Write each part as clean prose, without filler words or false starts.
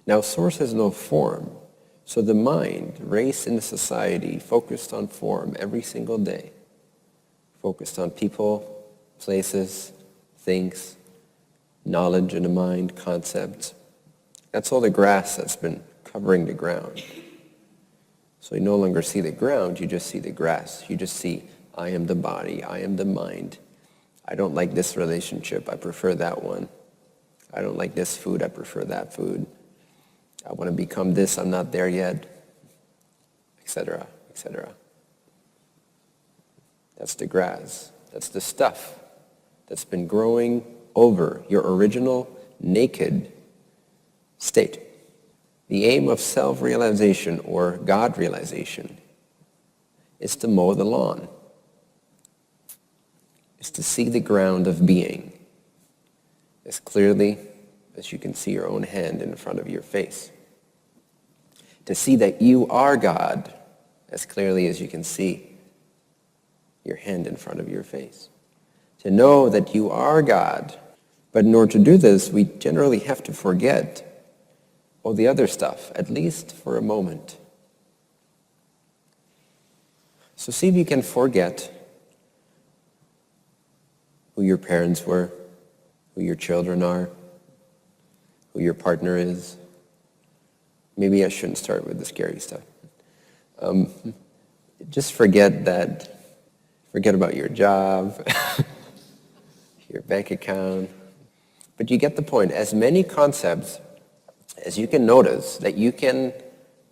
Now, source has no form, so the mind, raised in a society focused on form every single day, focused on people, places, things, knowledge in the mind, concepts. That's all the grass that's been covering the ground. So you no longer see the ground, you just see the grass. You just see, I am the body, I am the mind. I don't like this relationship, I prefer that one. I don't like this food, I prefer that food. I want to become this, I'm not there yet, etc., etc. That's the grass. That's the stuff that's been growing over your original naked state. The aim of self-realization or God-realization is to mow the lawn, is to see the ground of being as clearly as you can see your own hand in front of your face. To see that you are God as clearly as you can see your hand in front of your face. To know that you are God. But in order to do this, we generally have to forget all the other stuff, at least for a moment. So see if you can forget who your parents were, who your children are, who your partner is. Maybe I shouldn't start with the scary stuff. Just forget that. Forget about your job, your bank account. But you get the point. As many concepts as you can notice that you can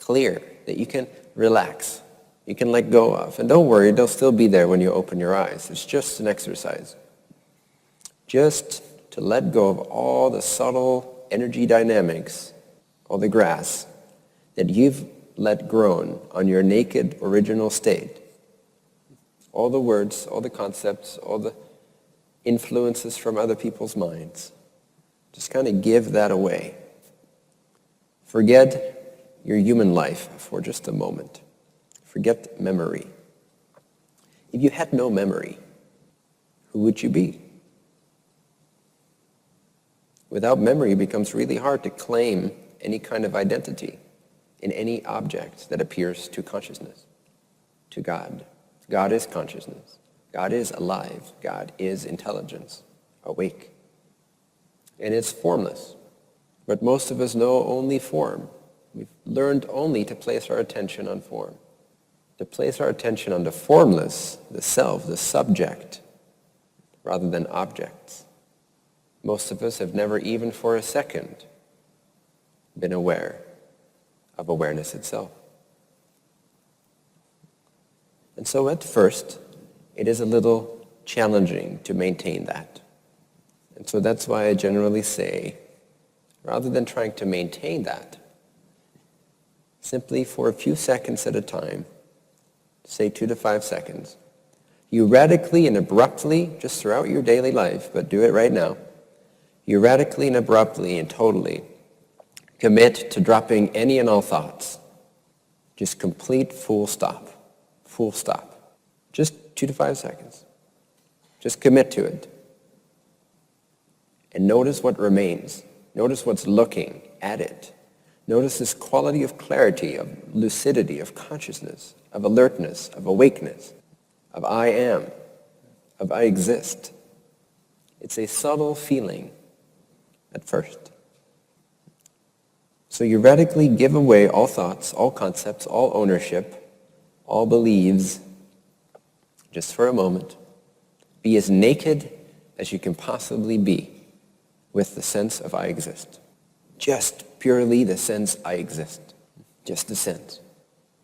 clear, that you can relax, you can let go of. And don't worry, they'll still be there when you open your eyes. It's just an exercise. Just to let go of all the subtle energy dynamics, all the grass that you've let grown on your naked original state. All the words, all the concepts, all the influences from other people's minds. Just kind of give that away. Forget your human life for just a moment. Forget memory. If you had no memory, who would you be? Without memory, it becomes really hard to claim any kind of identity in any object that appears to consciousness, to God. God is consciousness. God is alive. God is intelligence, awake. And it's formless. But most of us know only form. We've learned only to place our attention on form. To place our attention on the formless, the self, the subject, rather than objects. Most of us have never even for a second been aware of awareness itself. And so at first, it is a little challenging to maintain that. And so that's why I generally say, rather than trying to maintain that, simply for a few seconds at a time, say 2 to 5 seconds, you radically and abruptly, just throughout your daily life, but do it right now, you radically and abruptly and totally commit to dropping any and all thoughts. Just complete full stop. Full stop. Just 2 to 5 seconds. Just commit to it. And notice what remains. Notice what's looking at it. Notice this quality of clarity, of lucidity, of consciousness, of alertness, of awakeness, of I am, of I exist. It's a subtle feeling at first. So you radically give away all thoughts, all concepts, all ownership, all beliefs, just for a moment. Be as naked as you can possibly be with the sense of I exist. Just purely the sense I exist. Just the sense.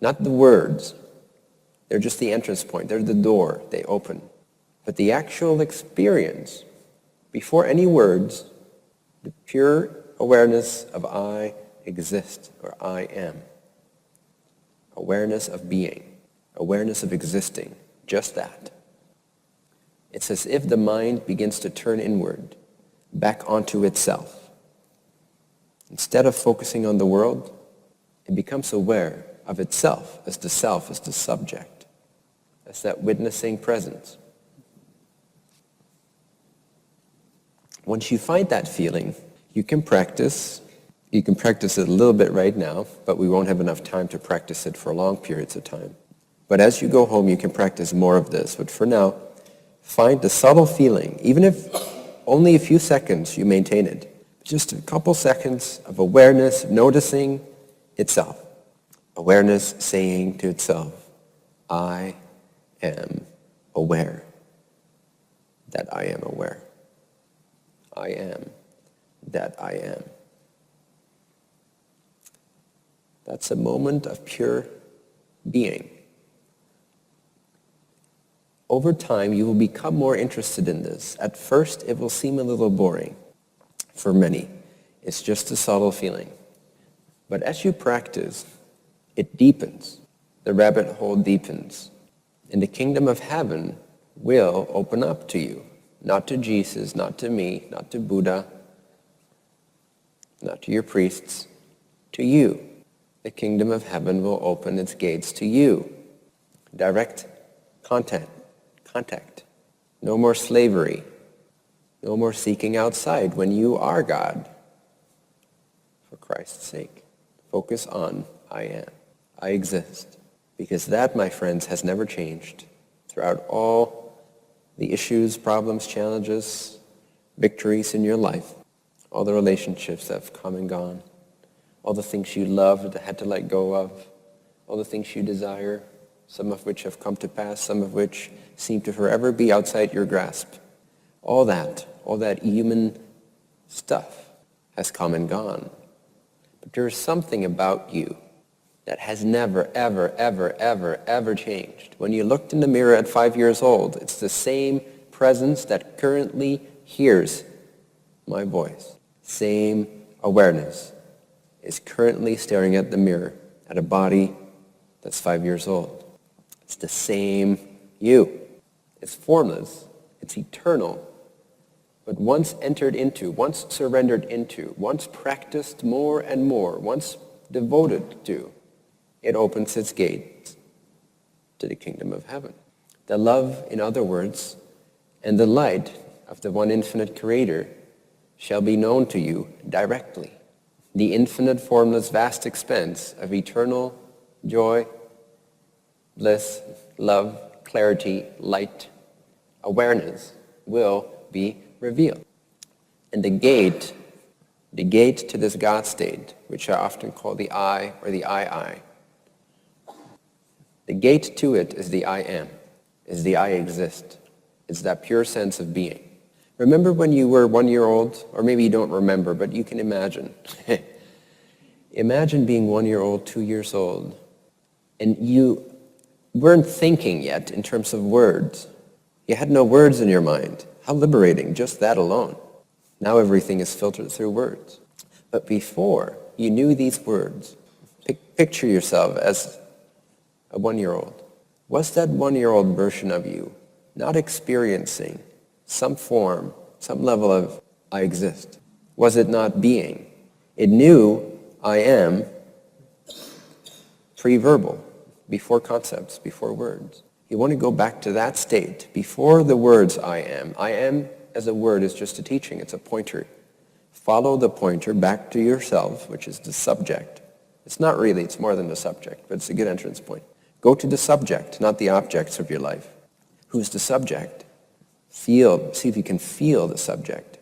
Not the words. They're just the entrance point. They're the door. They open. But the actual experience, before any words, the pure awareness of I exist, or I am. Awareness of being. Awareness of existing. Just that. It's as if the mind begins to turn inward, back onto itself. Instead of focusing on the world, it becomes aware of itself, as the subject, as that witnessing presence. Once you find that feeling, you can practice You can practice it a little bit right now, but we won't have enough time to practice it for long periods of time. But as you go home, you can practice more of this. But for now, find the subtle feeling, even if only a few seconds you maintain it. Just a couple seconds of awareness, noticing itself. Awareness saying to itself, I am aware that I am aware. I am that I am. That's a moment of pure being. Over time, you will become more interested in this. At first, it will seem a little boring for many. It's just a subtle feeling. But as you practice, it deepens. The rabbit hole deepens. And the kingdom of heaven will open up to you. Not to Jesus, not to me, not to Buddha, not to your priests, to you. The kingdom of heaven will open its gates to you. Direct contact. No more slavery. No more seeking outside when you are God. For Christ's sake, focus on I am. I exist. Because that, my friends, has never changed throughout all the issues, problems, challenges, victories in your life, all the relationships that have come and gone, all the things you loved that had to let go of, all the things you desire, some of which have come to pass, some of which seem to forever be outside your grasp. All that human stuff has come and gone. But there is something about you that has never, ever, ever, ever, ever changed. When you looked in the mirror at 5 years old, it's the same presence that currently hears my voice. Same awareness is currently staring at the mirror, at a body that's 5 years old. It's the same you. It's formless. It's eternal. But once entered into, once surrendered into, once practiced more and more, once devoted to, it opens its gates to the kingdom of heaven. The love, in other words, and the light of the one infinite creator shall be known to you directly. The infinite, formless, vast expanse of eternal joy, bliss, love, clarity, light, awareness will be revealed. And the gate to this God state, which I often call the I or the I, the gate to it is the I am, is the I exist. It's that pure sense of being. Remember when you were 1 year old? Or maybe you don't remember, but you can imagine. Imagine being 1 year old, 2 years old, and you weren't thinking yet in terms of words. You had no words in your mind. How liberating, just that alone. Now everything is filtered through words. But before you knew these words, picture yourself as a 1 year old. Was that 1 year old version of you not experiencing some form, some level of I exist? Was it not being? It knew I am pre-verbal, before concepts, before words. You want to go back to that state, before the words I am. I am as a word is just a teaching, it's a pointer. Follow the pointer back to yourself, which is the subject. It's not really, it's more than the subject, but it's a good entrance point. Go to the subject, not the objects of your life. Who's the subject? See if you can feel the subject.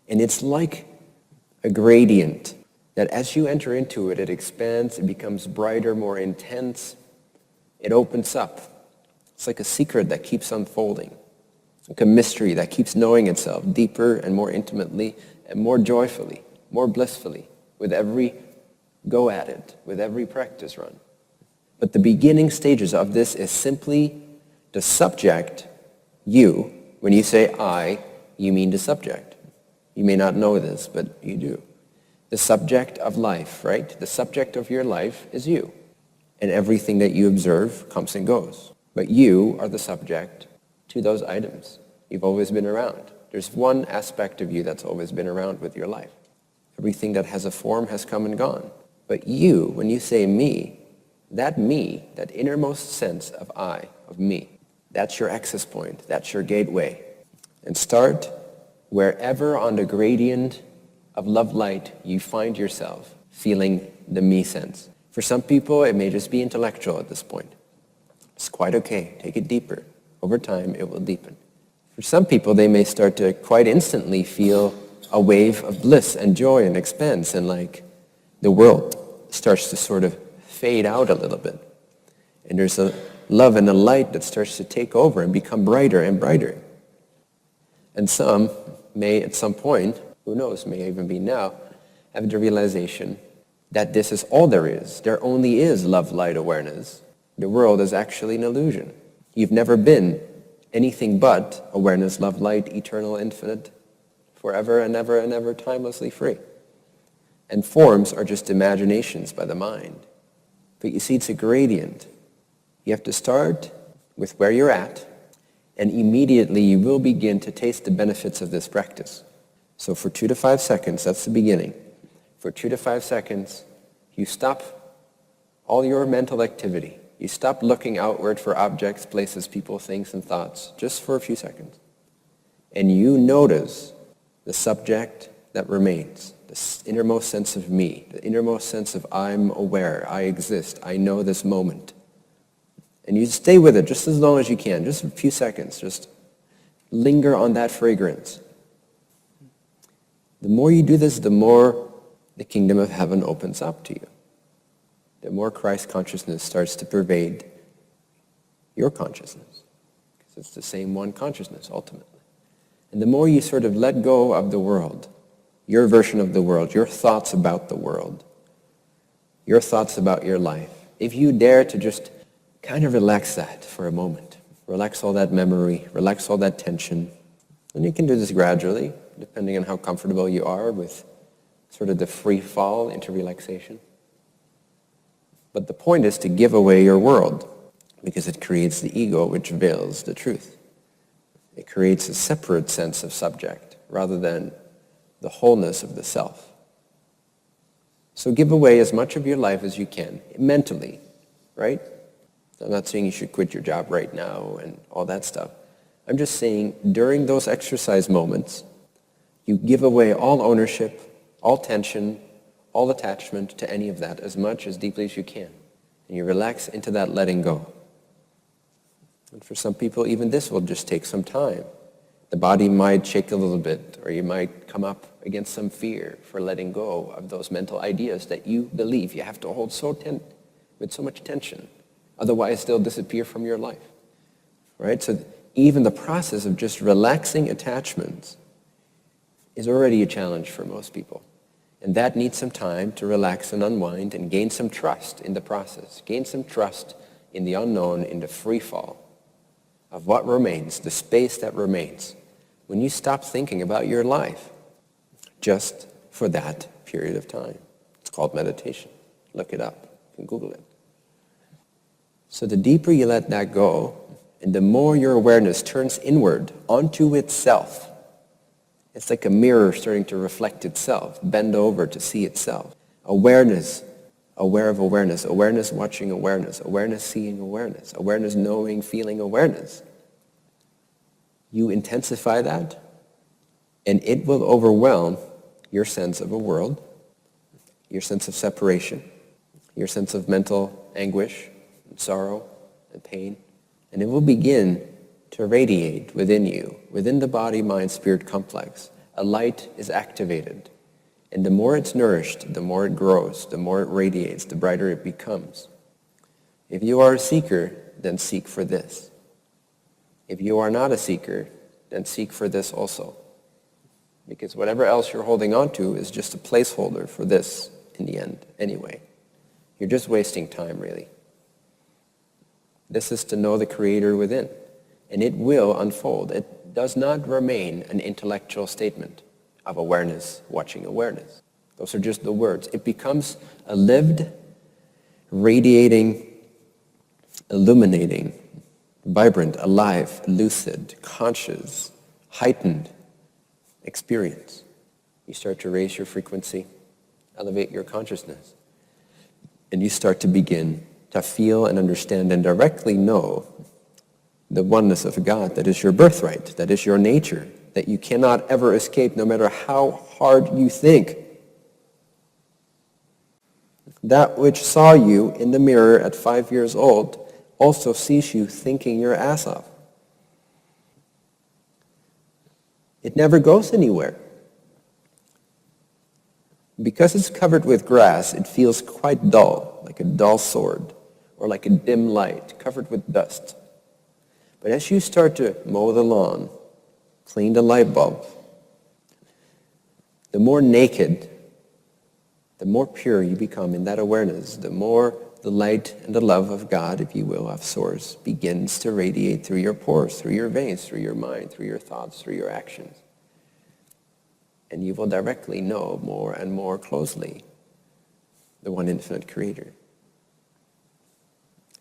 And it's like a gradient that as you enter into it, it expands, it becomes brighter, more intense. It opens up. It's like a secret that keeps unfolding. It's like a mystery that keeps knowing itself deeper and more intimately and more joyfully, more blissfully with every go at it, with every practice run. But the beginning stages of this is simply the subject, you. When you say I, you mean the subject. You may not know this, but you do. The subject of life, right? The subject of your life is you. And everything that you observe comes and goes. But you are the subject to those items. You've always been around. There's one aspect of you that's always been around with your life. Everything that has a form has come and gone. But you, when you say me, that innermost sense of I, of me, that's your access point. That's your gateway. And start wherever on the gradient of love light, you find yourself feeling the me sense. For some people, it may just be intellectual at this point. It's quite okay. Take it deeper. Over time, it will deepen. For some people, they may start to quite instantly feel a wave of bliss and joy and expanse, and like the world starts to sort of fade out a little bit. And there's a love and a light that starts to take over and become brighter and brighter. And some may at some point, who knows, may even be now, have the realization that this is all there is. There only is love, light, awareness. The world is actually an illusion. You've never been anything but awareness, love, light, eternal, infinite, forever and ever, timelessly free. And forms are just imaginations by the mind. But you see, it's a gradient. You have to start with where you're at, and immediately you will begin to taste the benefits of this practice. So for 2 to 5 seconds, that's the beginning. For 2 to 5 seconds, you stop all your mental activity. You stop looking outward for objects, places, people, things, and thoughts, just for a few seconds. And you notice the subject that remains, the innermost sense of me, the innermost sense of I'm aware, I exist, I know this moment. And you stay with it just as long as you can, just a few seconds. Just linger on that fragrance. The more you do this, the more the kingdom of heaven opens up to you. The more Christ consciousness starts to pervade your consciousness. Because it's the same one consciousness, ultimately. And the more you sort of let go of the world, your version of the world, your thoughts about the world, your thoughts about your life, if you dare to just kind of relax that for a moment, relax all that memory, relax all that tension, and you can do this gradually, depending on how comfortable you are with sort of the free fall into relaxation. But the point is to give away your world, because it creates the ego which veils the truth. It creates a separate sense of subject rather than the wholeness of the self. So give away as much of your life as you can, mentally, right? I'm not saying you should quit your job right now and all that stuff. I'm just saying during those exercise moments, you give away all ownership, all tension, all attachment to any of that as much, as deeply as you can. And you relax into that letting go. And for some people, even this will just take some time. The body might shake a little bit, or you might come up against some fear for letting go of those mental ideas that you believe you have to hold with so much tension. Otherwise, they'll disappear from your life. Right? So even the process of just relaxing attachments is already a challenge for most people. And that needs some time to relax and unwind and gain some trust in the process. Gain some trust in the unknown, in the free fall of what remains, the space that remains, when you stop thinking about your life just for that period of time. It's called meditation. Look it up. You can Google it. So the deeper you let that go, and the more your awareness turns inward onto itself, it's like a mirror starting to reflect itself, bend over to see itself. Awareness, aware of awareness, awareness watching awareness, awareness seeing awareness, awareness knowing, feeling awareness. You intensify that, and it will overwhelm your sense of a world, your sense of separation, your sense of mental anguish, and sorrow, and pain, and it will begin to radiate within you, within the body-mind-spirit complex. A light is activated. And the more it's nourished, the more it grows, the more it radiates, the brighter it becomes. If you are a seeker, then seek for this. If you are not a seeker, then seek for this also. Because whatever else you're holding on to is just a placeholder for this in the end anyway. You're just wasting time, really. This is to know the Creator within. And it will unfold. It does not remain an intellectual statement of awareness, watching awareness. Those are just the words. It becomes a lived, radiating, illuminating, vibrant, alive, lucid, conscious, heightened experience. You start to raise your frequency, elevate your consciousness, and you start to begin to feel and understand and directly know the oneness of God that is your birthright, that is your nature, that you cannot ever escape no matter how hard you think. That which saw you in the mirror at 5 years old also sees you thinking your ass off. It never goes anywhere. Because it's covered with grass, it feels quite dull, like a dull sword, or like a dim light covered with dust. But as you start to mow the lawn, clean the light bulb, the more naked, the more pure you become in that awareness, the more the light and the love of God, if you will, of Source, begins to radiate through your pores, through your veins, through your mind, through your thoughts, through your actions. And you will directly know more and more closely the one infinite creator,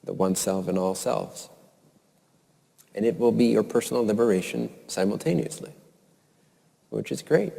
the one self in all selves. And it will be your personal liberation simultaneously, which is great.